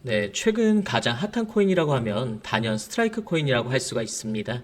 네, 최근 가장 핫한 코인이라고 하면 단연 스트라이크 코인이라고 할 수가 있습니다.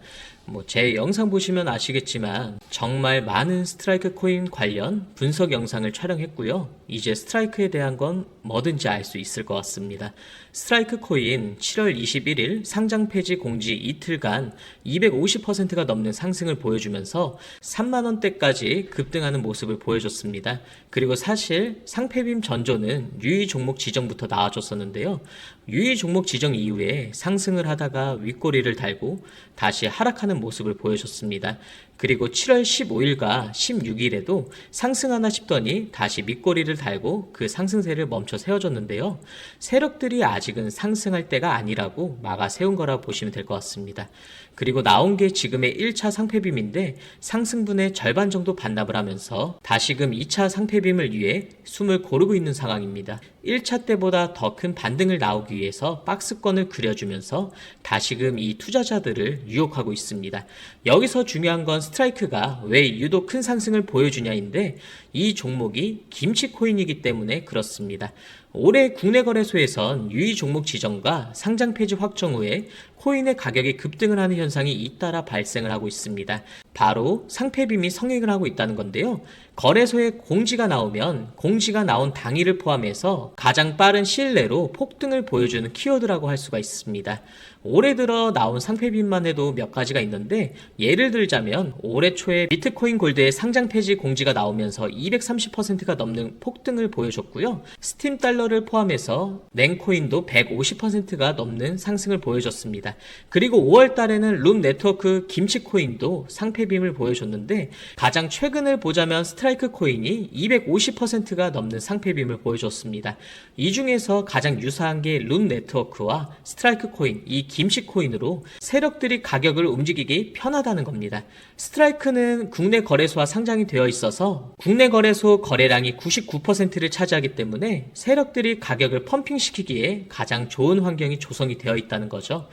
제 영상 보시면 아시겠지만 정말 많은 스트라이크 코인 관련 분석 영상을 촬영했고요. 이제 스트라이크에 대한 건 뭐든지 알 수 있을 것 같습니다. 스트라이크 코인 7월 21일 상장 폐지 공지 이틀간 250%가 넘는 상승을 보여주면서 3만원대까지 급등하는 모습을 보여줬습니다. 그리고 사실 상폐빔 전조는 유의 종목 지정부터 나와줬었는데요. 유의 종목 지정 이후에 상승을 하다가 윗꼬리를 달고 다시 하락하는 모습을 보여줬습니다. 그리고 7월 15일과 16일에도 상승하나 싶더니 다시 밑꼬리를 달고 그 상승세를 멈춰 세워줬는데요. 세력들이 아직은 상승할 때가 아니라고 막아 세운 거라 보시면 될 것 같습니다. 그리고 나온 게 지금의 1차 상폐빔인데 상승분의 절반 정도 반납을 하면서 다시금 2차 상폐빔을 위해 숨을 고르고 있는 상황입니다. 1차 때보다 더 큰 반등을 나오기 위해서 박스권을 그려주면서 다시금 이 투자자들을 유혹하고 있습니다. 여기서 중요한 건 스트라이크가 왜 유독 큰 상승을 보여주냐인데 이 종목이 김치코인이기 때문에 그렇습니다. 올해 국내 거래소에선 유의 종목 지정과 상장 폐지 확정 후에 코인의 가격이 급등을 하는 현상이 잇따라 발생을 하고 있습니다. 바로 상폐빔이 성행을 하고 있다는 건데요. 거래소에 공지가 나오면 공지가 나온 당일을 포함해서 가장 빠른 시일 내로 폭등을 보여주는 키워드라고 할 수가 있습니다. 올해 들어 나온 상폐빔만 해도 몇 가지가 있는데 예를 들자면 올해 초에 비트코인 골드의 상장 폐지 공지가 나오면서 230%가 넘는 폭등을 보여줬고요. 스팀 달러를 포함해서 랭코인도 150%가 넘는 상승을 보여줬습니다. 그리고 5월 달에는 룸 네트워크 김치코인도 상폐빔을 보여줬는데 가장 최근을 보자면 스트라이크 코인이 250%가 넘는 상폐빔을 보여줬습니다. 이 중에서 가장 유사한 게 룸 네트워크와 스트라이크 코인, 이 김치 코인으로 세력들이 가격을 움직이기 편하다는 겁니다. 스트라이크는 국내 거래소와 상장이 되어 있어서 국내 거래소 거래량이 99%를 차지하기 때문에 세력들이 가격을 펌핑시키기에 가장 좋은 환경이 조성이 되어 있다는 거죠.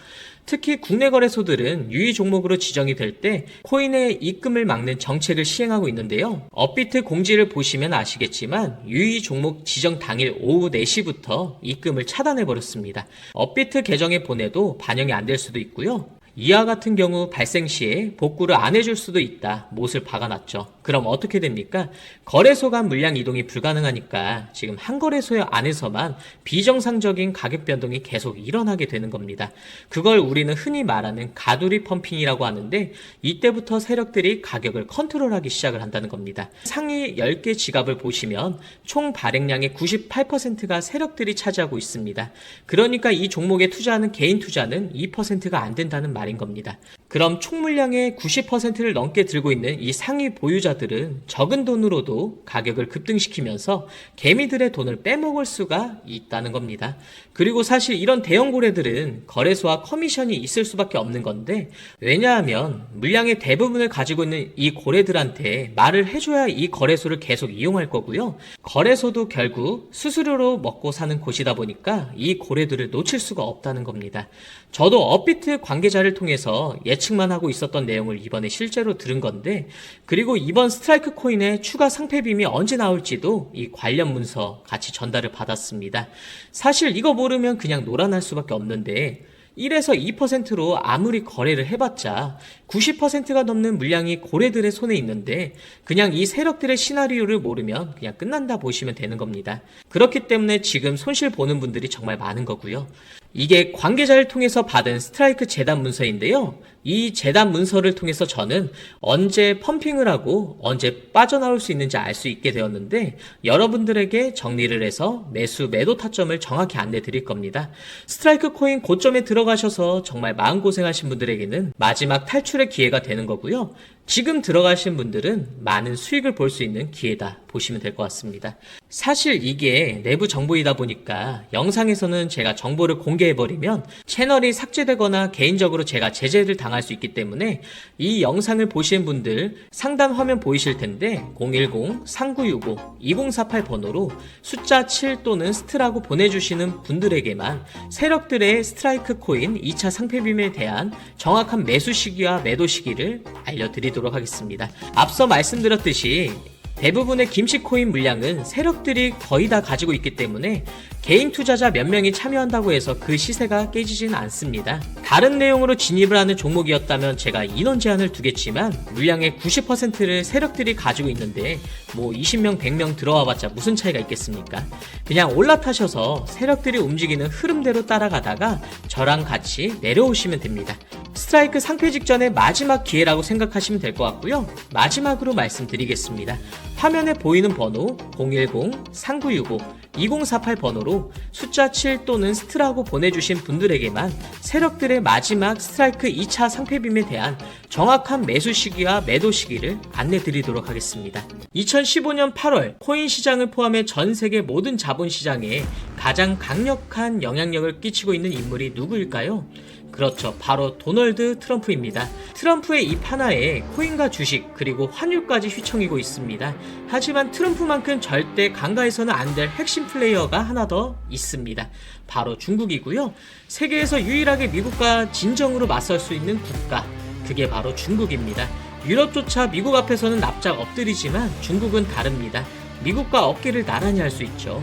특히 국내 거래소들은 유의 종목으로 지정이 될 때 코인의 입금을 막는 정책을 시행하고 있는데요. 업비트 공지를 보시면 아시겠지만 유의 종목 지정 당일 오후 4시부터 입금을 차단해버렸습니다. 업비트 계정에 보내도 반영이 안 될 수도 있고요. 이와 같은 경우 발생 시에 복구를 안 해줄 수도 있다. 못을 박아놨죠. 그럼 어떻게 됩니까? 거래소 간 물량 이동이 불가능하니까 지금 한 거래소 안에서만 비정상적인 가격 변동이 계속 일어나게 되는 겁니다. 그걸 우리는 흔히 말하는 가두리 펌핑이라고 하는데 이때부터 세력들이 가격을 컨트롤하기 시작을 한다는 겁니다. 상위 10개 지갑을 보시면 총 발행량의 98%가 세력들이 차지하고 있습니다. 그러니까 이 종목에 투자하는 개인 투자는 2%가 안 된다는 말인 겁니다. 그럼 총 물량의 90%를 넘게 들고 있는 이 상위 보유자들은 적은 돈으로도 가격을 급등시키면서 개미들의 돈을 빼먹을 수가 있다는 겁니다. 그리고 사실 이런 대형 고래들은 거래소와 커미션이 있을 수밖에 없는 건데 왜냐하면 물량의 대부분을 가지고 있는 이 고래들한테 말을 해줘야 이 거래소를 계속 이용할 거고요. 거래소도 결국 수수료로 먹고 사는 곳이다 보니까 이 고래들을 놓칠 수가 없다는 겁니다. 저도 업비트 관계자를 통해서 예측만 하고 있었던 내용을 이번에 실제로 들은 건데 그리고 이번 스트라이크 코인의 추가 상폐빔이 언제 나올지도 이 관련 문서 같이 전달을 받았습니다. 사실 이거 모르면 그냥 놀아날 수밖에 없는데 1에서 2%로 아무리 거래를 해봤자 90%가 넘는 물량이 고래들의 손에 있는데 그냥 이 세력들의 시나리오를 모르면 그냥 끝난다 보시면 되는 겁니다. 그렇기 때문에 지금 손실 보는 분들이 정말 많은 거고요. 이게 관계자를 통해서 받은 스트라이크 재단 문서인데요. 이 재단 문서를 통해서 저는 언제 펌핑을 하고 언제 빠져나올 수 있는지 알 수 있게 되었는데 여러분들에게 정리를 해서 매수 매도 타점을 정확히 안내 드릴 겁니다. 스트라이크 코인 고점에 들어가셔서 정말 마음고생하신 분들에게는 마지막 탈출의 기회가 되는 거고요. 지금 들어가신 분들은 많은 수익을 볼 수 있는 기회다 보시면 될 것 같습니다. 사실 이게 내부 정보이다 보니까 영상에서는 제가 정보를 공개해버리면 채널이 삭제되거나 개인적으로 제가 제재를 당할 수 있기 때문에 이 영상을 보시는 분들 상단 화면 보이실 텐데 010-3965-2048 번호로 숫자 7 또는 스트라고 보내주시는 분들에게만 세력들의 스트라이크 코인 2차 상폐빔에 대한 정확한 매수 시기와 매도 시기를 알려드리도록 하겠습니다. 앞서 말씀드렸듯이 대부분의 김씨코인 물량은 세력들이 거의 다 가지고 있기 때문에 개인 투자자 몇 명이 참여한다고 해서 그 시세가 깨지진 않습니다. 다른 내용으로 진입을 하는 종목이었다면 제가 인원 제한을 두겠지만 물량의 90%를 세력들이 가지고 있는데 뭐 20명, 100명 들어와봤자 무슨 차이가 있겠습니까? 그냥 올라타셔서 세력들이 움직이는 흐름대로 따라가다가 저랑 같이 내려오시면 됩니다. 스트라이크 상패 직전의 마지막 기회라고 생각하시면 될 것 같고요. 마지막으로 말씀드리겠습니다. 화면에 보이는 번호 010-3965-2048 번호로 숫자 7 또는 스트라고 보내주신 분들에게만 세력들의 마지막 스트라이크 2차 상패빔에 대한 정확한 매수 시기와 매도 시기를 안내드리도록 하겠습니다. 2015년 8월 코인 시장을 포함해 전 세계 모든 자본시장에 가장 강력한 영향력을 끼치고 있는 인물이 누구일까요? 그렇죠. 바로 도널드 트럼프입니다. 트럼프의 입 하나에 코인과 주식 그리고 환율까지 휘청이고 있습니다. 하지만 트럼프만큼 절대 간과해서는 안 될 핵심 플레이어가 하나 더 있습니다. 바로 중국이고요. 세계에서 유일하게 미국과 진정으로 맞설 수 있는 국가, 그게 바로 중국입니다. 유럽조차 미국 앞에서는 납작 엎드리지만 중국은 다릅니다. 미국과 어깨를 나란히 할 수 있죠.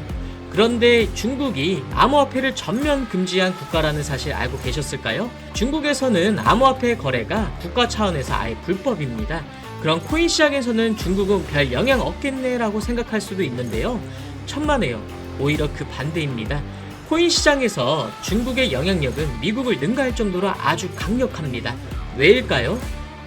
그런데 중국이 암호화폐를 전면 금지한 국가라는 사실 알고 계셨을까요? 중국에서는 암호화폐 거래가 국가 차원에서 아예 불법입니다. 그럼 코인 시장에서는 중국은 별 영향 없겠네 라고 생각할 수도 있는데요. 천만에요. 오히려 그 반대입니다. 코인 시장에서 중국의 영향력은 미국을 능가할 정도로 아주 강력합니다. 왜일까요?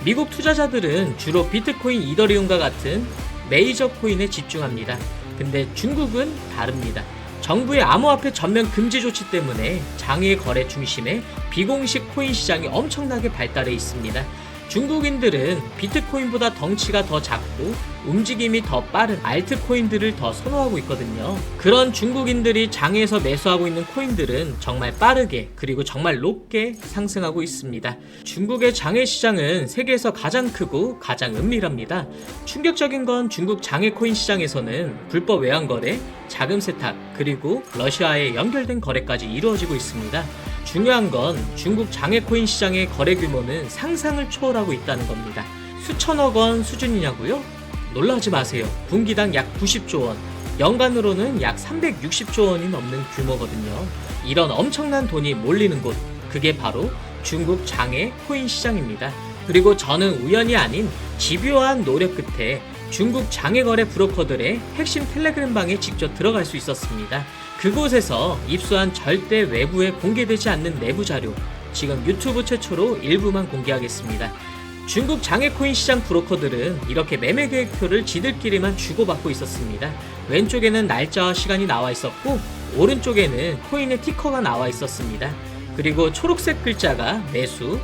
미국 투자자들은 주로 비트코인, 이더리움과 같은 메이저 코인에 집중합니다. 근데 중국은 다릅니다. 정부의 암호화폐 전면 금지 조치 때문에 장외 거래 중심의 비공식 코인 시장이 엄청나게 발달해 있습니다. 중국인들은 비트코인보다 덩치가 더 작고 움직임이 더 빠른 알트코인들을 더 선호하고 있거든요. 그런 중국인들이 장에서 매수하고 있는 코인들은 정말 빠르게 그리고 정말 높게 상승하고 있습니다. 중국의 장외 시장은 세계에서 가장 크고 가장 은밀합니다. 충격적인 건 중국 장외 코인 시장에서는 불법 외환 거래, 자금 세탁, 그리고 러시아에 연결된 거래까지 이루어지고 있습니다. 중요한 건 중국 장외 코인 시장의 거래 규모는 상상을 초월하고 있다는 겁니다. 수천억 원 수준이냐고요? 놀라지 마세요. 분기당 약 90조 원, 연간으로는 약 360조 원이 넘는 규모거든요. 이런 엄청난 돈이 몰리는 곳, 그게 바로 중국 장외 코인 시장입니다. 그리고 저는 우연이 아닌 집요한 노력 끝에 중국 장외거래 브로커들의 핵심 텔레그램 방에 직접 들어갈 수 있었습니다. 그곳에서 입수한 절대 외부에 공개되지 않는 내부 자료, 지금 유튜브 최초로 일부만 공개하겠습니다. 중국 장외코인 시장 브로커들은 이렇게 매매 계획표를 지들끼리만 주고받고 있었습니다. 왼쪽에는 날짜와 시간이 나와 있었고 오른쪽에는 코인의 티커가 나와 있었습니다. 그리고 초록색 글자가 매수,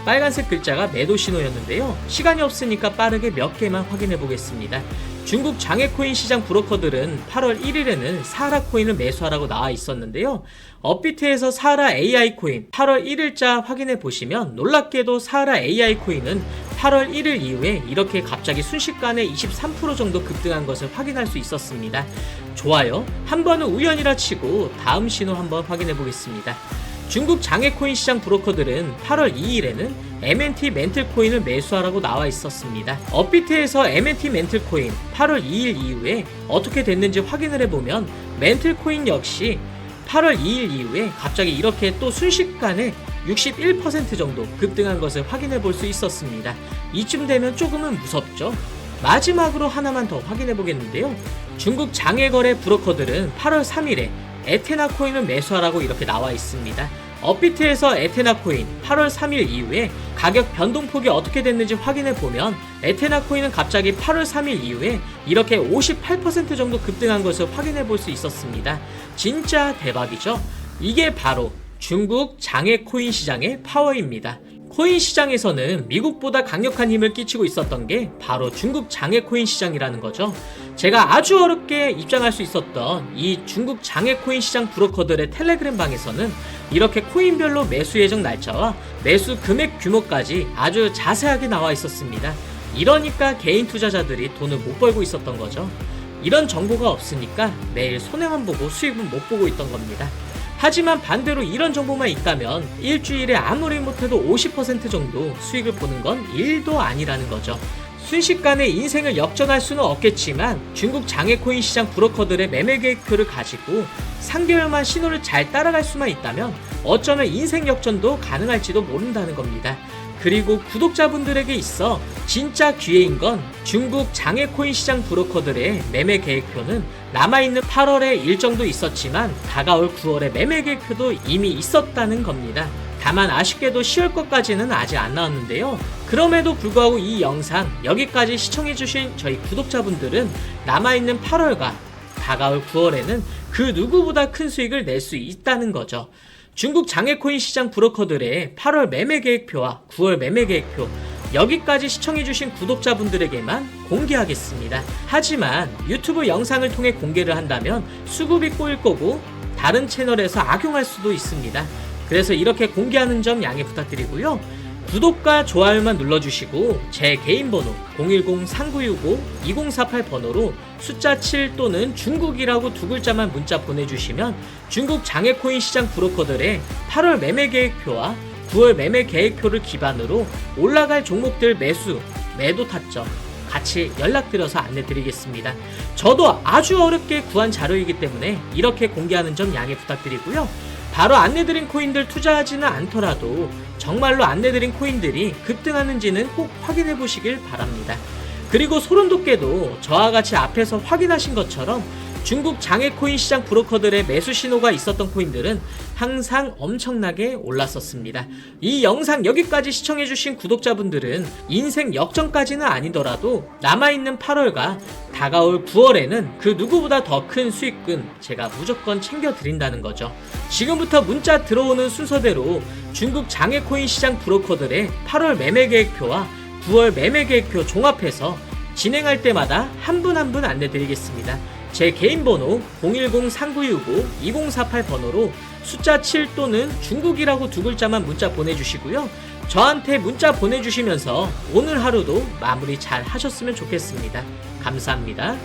빨간색 글자가 매도 신호였는데요. 시간이 없으니까 빠르게 몇 개만 확인해 보겠습니다. 중국 장외코인 시장 브로커들은 8월 1일에는 사하라 코인을 매수하라고 나와 있었는데요. 업비트에서 사하라 AI 코인 8월 1일자 확인해 보시면 놀랍게도 사하라 AI 코인은 8월 1일 이후에 이렇게 갑자기 순식간에 23% 정도 급등한 것을 확인할 수 있었습니다. 좋아요. 한 번은 우연이라 치고 다음 신호 한번 확인해 보겠습니다. 중국 장외코인 시장 브로커들은 8월 2일에는 MNT 멘틀 코인을 매수하라고 나와 있었습니다. 업비트에서 MNT 멘틀 코인 8월 2일 이후에 어떻게 됐는지 확인을 해보면 멘틀 코인 역시 8월 2일 이후에 갑자기 이렇게 또 순식간에 61% 정도 급등한 것을 확인해 볼 수 있었습니다. 이쯤 되면 조금은 무섭죠? 마지막으로 하나만 더 확인해 보겠는데요. 중국 장외거래 브로커들은 8월 3일에 에테나 코인을 매수하라고 이렇게 나와 있습니다. 업비트에서 에테나 코인 8월 3일 이후에 가격 변동폭이 어떻게 됐는지 확인해 보면 에테나 코인은 갑자기 8월 3일 이후에 이렇게 58% 정도 급등한 것을 확인해 볼 수 있었습니다. 진짜 대박이죠? 이게 바로 중국 장외 코인 시장의 파워입니다. 코인 시장에서는 미국보다 강력한 힘을 끼치고 있었던 게 바로 중국 장외 코인 시장이라는 거죠. 제가 아주 어렵게 입장할 수 있었던 이 중국 장외 코인 시장 브로커들의 텔레그램 방에서는 이렇게 코인별로 매수 예정 날짜와 매수 금액 규모까지 아주 자세하게 나와 있었습니다. 이러니까 개인 투자자들이 돈을 못 벌고 있었던 거죠. 이런 정보가 없으니까 매일 손해만 보고 수익은 못 보고 있던 겁니다. 하지만 반대로 이런 정보만 있다면 일주일에 아무리 못해도 50% 정도 수익을 보는 건 일도 아니라는 거죠. 순식간에 인생을 역전할 수는 없겠지만 중국 장외코인 시장 브로커들의 매매 계획표를 가지고 3개월만 신호를 잘 따라갈 수만 있다면 어쩌면 인생 역전도 가능할지도 모른다는 겁니다. 그리고 구독자분들에게 있어 진짜 기회인 건 중국 장외코인 시장 브로커들의 매매 계획표는 남아있는 8월에 일정도 있었지만 다가올 9월에 매매 계획표도 이미 있었다는 겁니다. 다만 아쉽게도 10월 것까지는 아직 안 나왔는데요. 그럼에도 불구하고 이 영상 여기까지 시청해주신 저희 구독자분들은 남아있는 8월과 다가올 9월에는 그 누구보다 큰 수익을 낼 수 있다는 거죠. 중국 장외코인 시장 브로커들의 8월 매매 계획표와 9월 매매 계획표 여기까지 시청해주신 구독자분들에게만 공개하겠습니다. 하지만 유튜브 영상을 통해 공개를 한다면 수급이 꼬일 거고 다른 채널에서 악용할 수도 있습니다. 그래서 이렇게 공개하는 점 양해 부탁드리고요. 구독과 좋아요만 눌러주시고 제 개인 번호 010-3965-2048 번호로 숫자 7 또는 중국이라고 두 글자만 문자 보내주시면 중국 장외코인 시장 브로커들의 8월 매매 계획표와 9월 매매 계획표를 기반으로 올라갈 종목들 매수, 매도 타점 같이 연락드려서 안내드리겠습니다. 저도 아주 어렵게 구한 자료이기 때문에 이렇게 공개하는 점 양해 부탁드리고요. 바로 안내드린 코인들 투자하지는 않더라도 정말로 안내드린 코인들이 급등하는지는 꼭 확인해 보시길 바랍니다. 그리고 소름돋게도 저와 같이 앞에서 확인하신 것처럼 중국 장외코인 시장 브로커들의 매수 신호가 있었던 코인들은 항상 엄청나게 올랐었습니다. 이 영상 여기까지 시청해주신 구독자분들은 인생 역전까지는 아니더라도 남아있는 8월과 다가올 9월에는 그 누구보다 더 큰 수익금 제가 무조건 챙겨드린다는 거죠. 지금부터 문자 들어오는 순서대로 중국 장외코인 시장 브로커들의 8월 매매 계획표와 9월 매매 계획표 종합해서 진행할 때마다 한 분 한 분 안내드리겠습니다. 제 개인 번호 010-3965-2048 번호로 숫자 7 또는 중국이라고 두 글자만 문자 보내주시고요. 저한테 문자 보내주시면서 오늘 하루도 마무리 잘 하셨으면 좋겠습니다. 감사합니다.